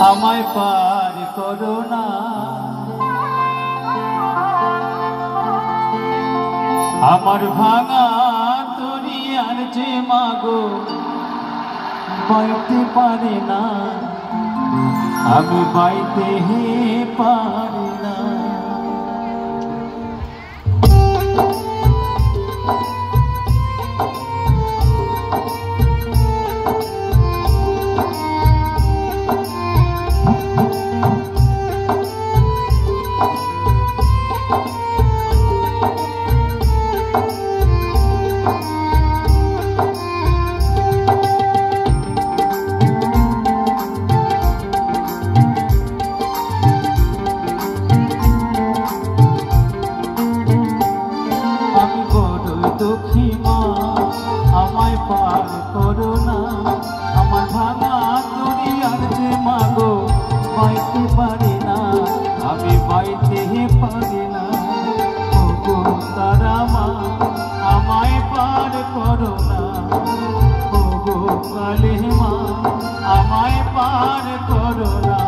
আমায় পার করো না। আমার ভাঙা তরি আর যে মাগো বাইতে পারে না, আমি বাইতে পারি না। দুঃখী মা আমায় পার করো না। আমার ভাঙা তরি আর যে মাগো বাইতে পারি না, আমি বাইতে পারি না। ওগো তারা মা আমায় পার করো না। ওগো কালী মা আমায় পার করো না।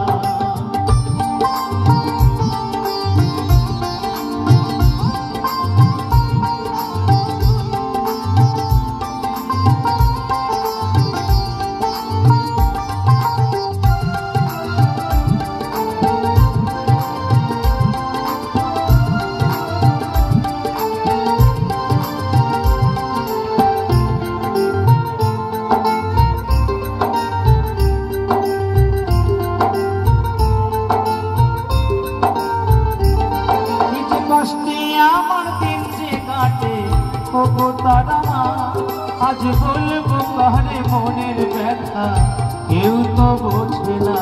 ওগো তারা মা আজ বলবো কারে মনের ব্যথা, কেউ তো বোঝে না।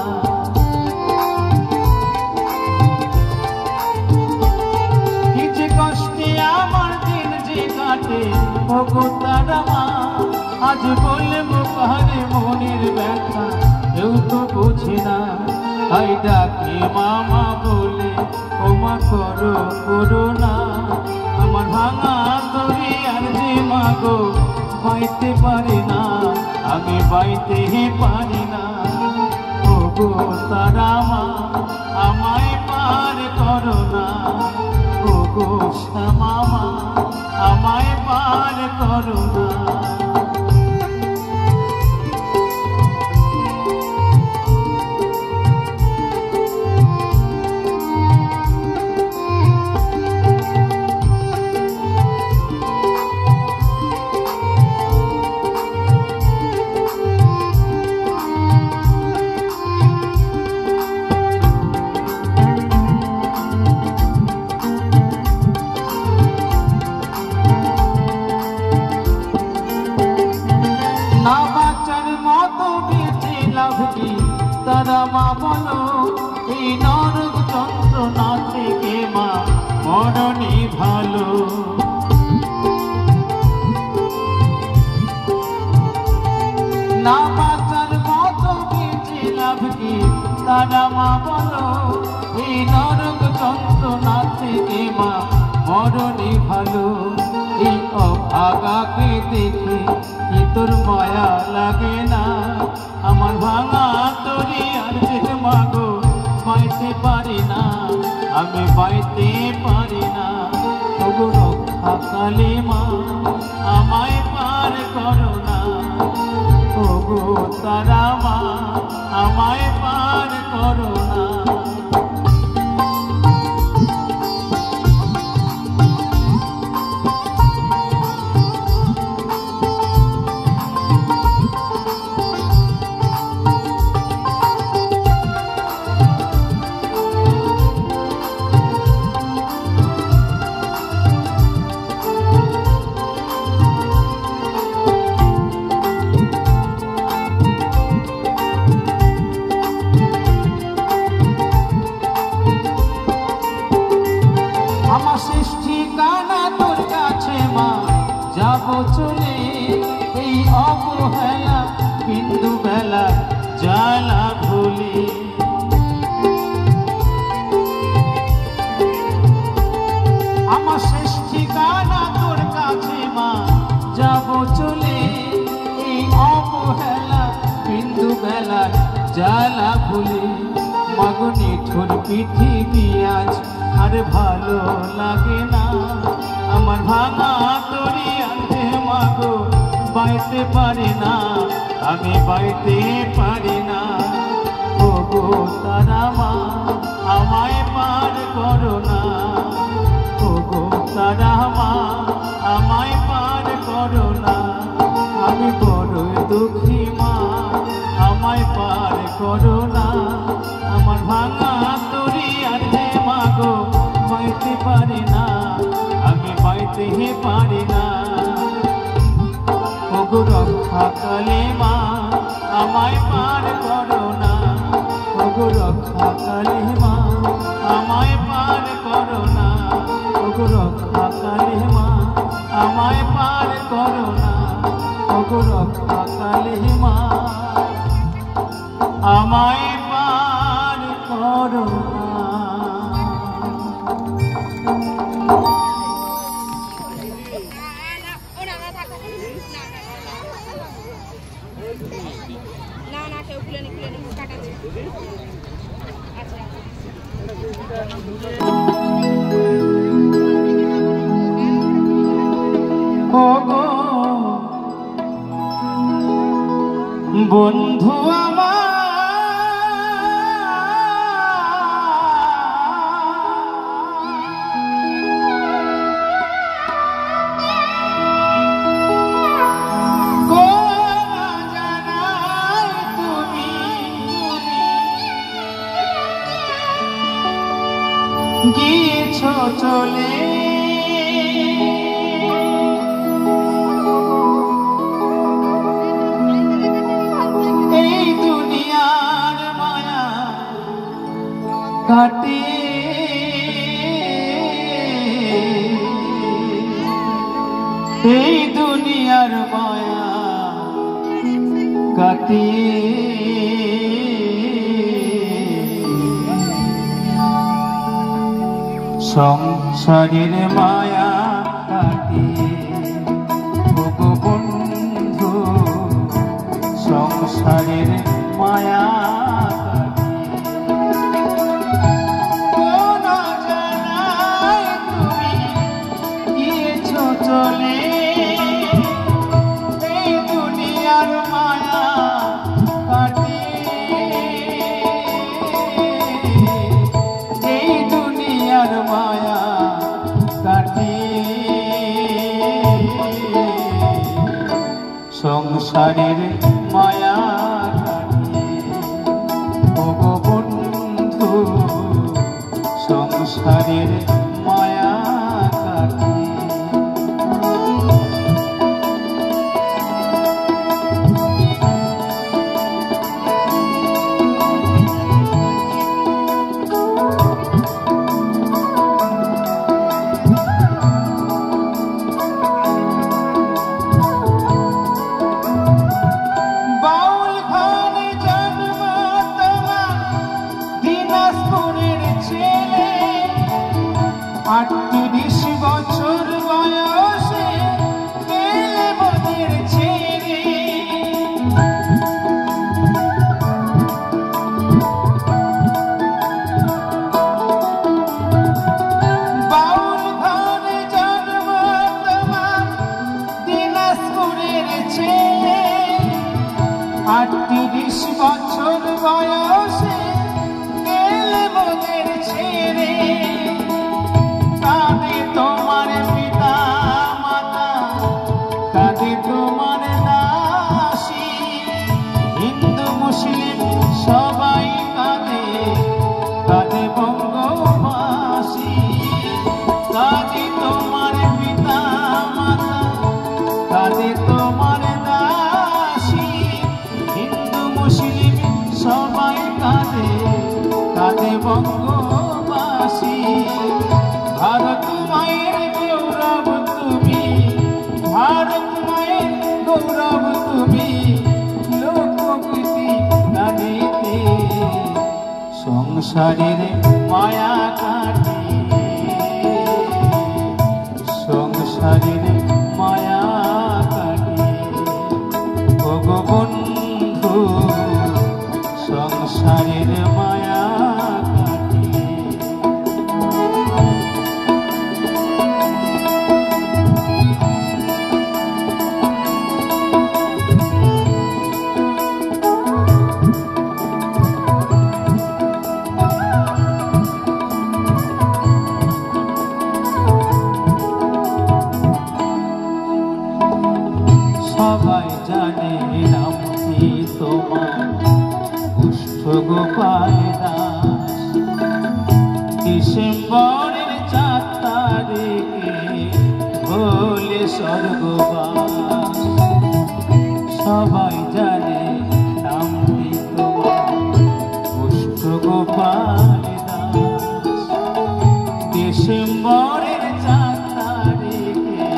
কি যে কষ্টে আমার দিন যে কাটে, ওগো তারা মা আজ বলবো কারে মনের ব্যথা, কেউ তো বোঝে না। তাই ডাকে মামা বলে ও মা করো করুণা। আমার ভাঙা তরি আর যে মাগো বাইতে পারি না, আমি বাইতে পারি না। ওগো তারা মা আমায় পার করো না। ওগো শ্যামা মা আমায় পার করো না। তারা মা বলো এই নরক যন্ত্রণা থেকে মা মরণে ভালো। না বাঁচার মতো বেঁচে লাভ কি, তারা মা বলো এই নরক যন্ত্রণা থেকে মা মরণে ভালো। এই অভাগাকে দেখে কি তোর মায়া লাগে না? আমার ভাঙা তরি আর যে মাগো বাইতে পারি না, আমি বাইতে পারি না। ওগো রক্ষা কালী মা আমায় পার করো না। ওগো তারা মা আমায় পার করো না। আমার শেষ ঠিকানা তোর কাছে মা যাবো চলে, এই অবহেলা বিন্দু বেলা জ্বালা ভুলি। আমার শেষ ঠিকানা তোর কাছে মা যাবো চলে, এই অবহেলা বিন্দু বেলা জ্বালা ভুলি। নিঠুর পৃথিবী আজ আর ভালো লাগে না। আমার ভাঙা তরি আছে মাগো বাইতে পারি না, আমি বাইতে পারি না। ওগো তারা মা আমায় পার করো না, ওগো তারা মা আমায় পার করো না। আমি বড় দুঃখী মা আমায় পার করো না। আমার ভাঙা তরি আছে মাগো বাইতে পারি না, আমি বাইতে পারি না। ওগো রক্ষা কালী মা আমায় পার করো না, ওগো রক্ষা কালী মা আমায় পার করো না, ওগো রক্ষা কালী মা আমায় পার করো না, ওগো রক্ষা কালী মা আমায় পার করো না। ওগো বন্ধু আমার গিয়েছ চলে এই দুনিয়ার মায়া কাটে, এই দুনিয়ার মায়া কাটে। সংসারের মায়া কাটিয়ে ওগো বন্ধু, সংসারের মায়া গিয়েছ চলে এই দুনিয়ার মায়া কাটিয়ে, এই দুনিয়ার মায়া কাটিয়ে সংসারের মায়া কাটিয়ে ওগো বন্ধু, সংসারের মায়া কাটিয়ে। আটত্রিশ বছর বয়সে গেলে মোদের ছেড়ে, বাউল ঘরে জন্ম তোমার দিনাজপুরের ছেলে। 38 বছর বয়সে গেলে মোদের ছেড়ে, কাঁদে তোমার পিতা মাতা, কাঁদে তোমার দাসী, হিন্দু মুসলিম সবাই কাঁদে, কাঁদে বঙ্গবাসী। কাঁদে তোমার পিতা মাতা, কাঁদে তোমার দাসী, হিন্দু মুসলিম সবাই কাঁদে, কাঁদে বঙ্গবাসী। ভারত মায়ের গৌরব তুমি, ভারত মায়ের গৌরব তুমি, লোকগীতি গানেতে সংসারের মায়া কাটিয়ে, সংসারের মায়া কাটিয়ে ওগো বন্ধু, সংসারের মায়া গোপাল দাস। ডিসেম্বরের 4 তারিখে হলে স্বর্গবাস। সবাই জানে নামটি তোমার কুষ্ঠ গোপাল দাস। ডিসেম্বরের 4 তারিখে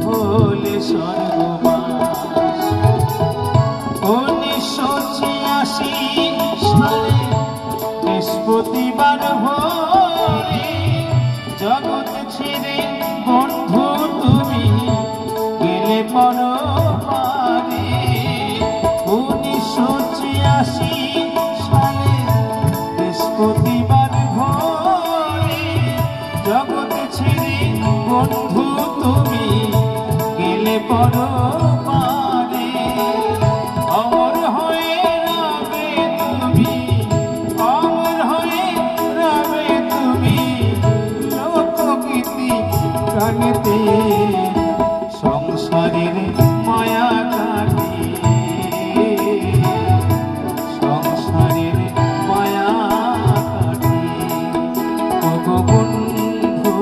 হলে স্বর্গবাস। 1986 সালে বৃহস্পতিবার ভোরে জগৎ ছেড়ে বন্ধু তুমি গেলে পরপারে। 1986 সালে বৃহস্পতিবার ভোরে জগৎ ছেড়ে বন্ধু তুমি গেলে পরপারে। অমর হয়ে রবে তুমি, অমর হয়ে রবে তুমি লোকগীতি গানেতে। সংসারের মায়া কাটিয়ে, সংসারের মায়া কাটিয়ে ওগো বন্ধু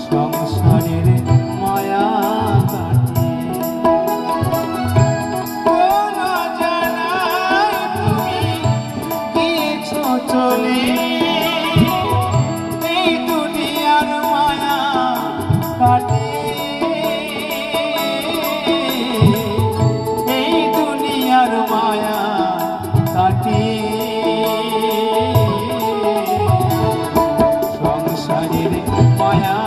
সংসারের মায়া কাটিয়ে। কোনো জানাই তুমি গিয়েছো চলে, এই দুনিয়ার মায়া কাটিয়ে, এই দুনিয়ার মায়া কাটিয়ে। সংসারের মায়া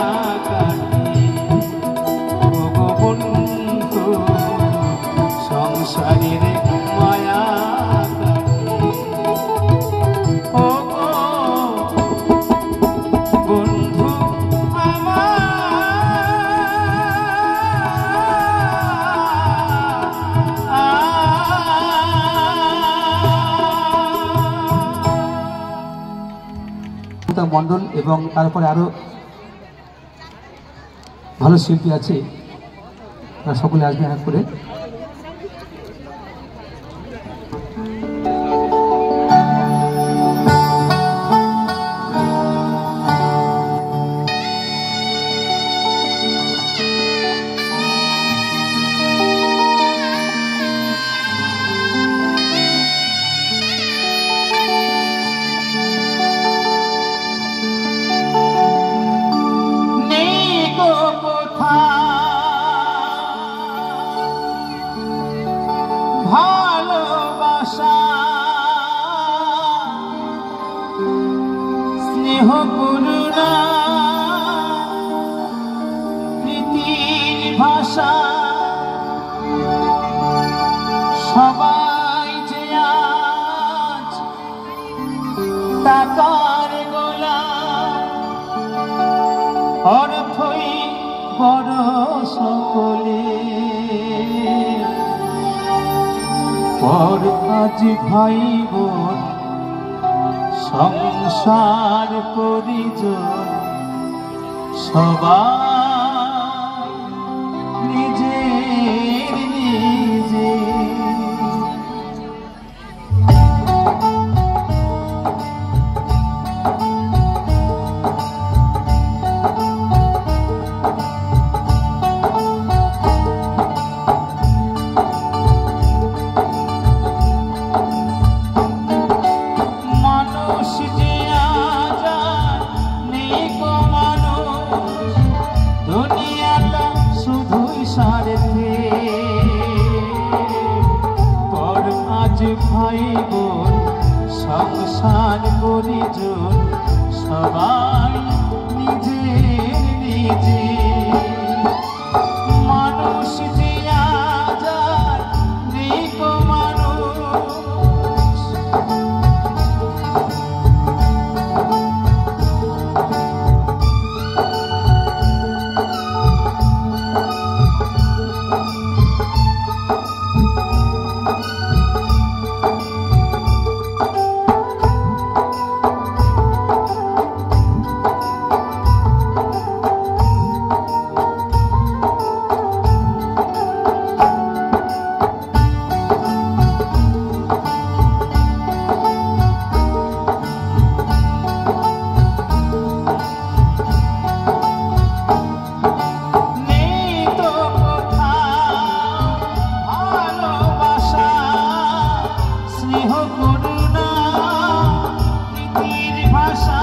কাটিয়ে ওগো বন্ধু সংসারের মায়া কাটিয়ে ওগো বন্ধু মন্ডল এবং তারপরে আরো ভালো শিল্পী আছে, তারা সকলে আসবে এক করে। ভালোবাসা স্নেহ করুণা প্রীতির ভাষা। সবাই যে আজ টাকার গোলাম, অর্থই বড় সকলে। পর আজ ভাই বোন সংসার পরিজন সবাই নিজের নিজে। ভাই বোন সংসার পরিজন সবাই নিজের নিজে। মানুষ যে আজ আর নেই কো মানুষ, করুণা প্রীতির ভাষা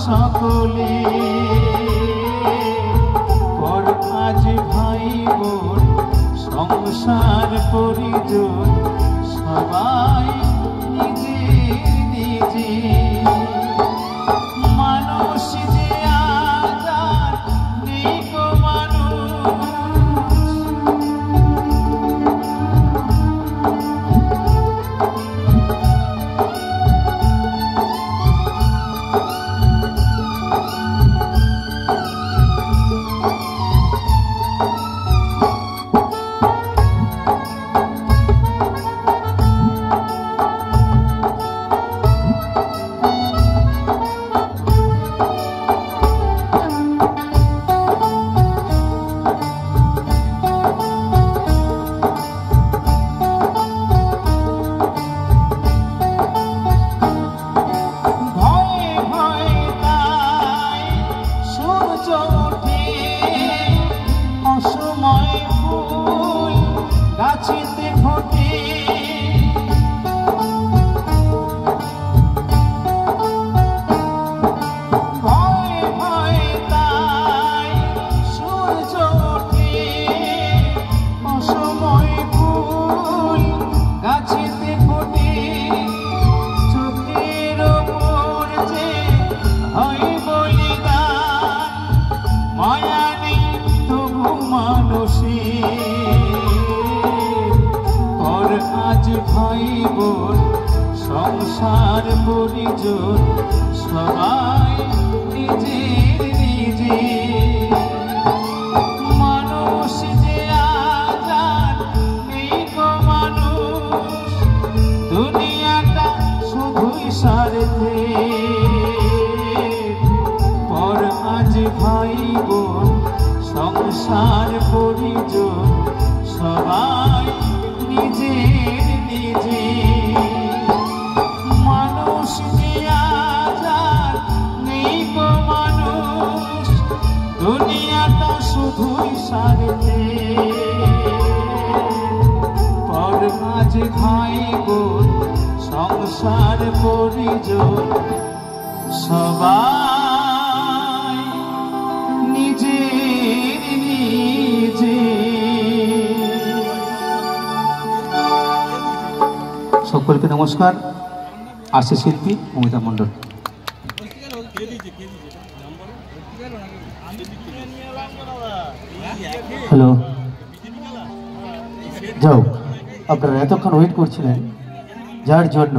সকলে পর আজ ভাই বোন সংসার পরিজন সবাই নিজে নিজে মানুষ যে আজার নেই গো গাছেতে ফোটে ভয় ভয় তাই সূর্য ওঠে অসময় ফুল গাছেতে ফোটে চোখের ওপর যে হয় বলিদান মায়া নেই তবু মানুষের আজ ভাই বোন সংসার পরিজন সবাই নিজে নিজে মানুষ যে আজাদ নেই গো মানুষ দুনিয়াটা শুধুই স্বার্থে পর আজ ভাই বোন সংসার পরিজন সবাই নিজে নিজে মানুষ যে আজাদ নেই গো মানুষ দুনিয়াটা শুধুই স্বার্থে পর আজ ভাই বোন সংসার পরিজন সবাই নিজে নিজে। সকলকে নমস্কার। আসছে শিল্পী মমিতা মণ্ডল। হ্যালো, যাও, আপনারা এতক্ষণ ওয়েট করছিলেন যার জন্য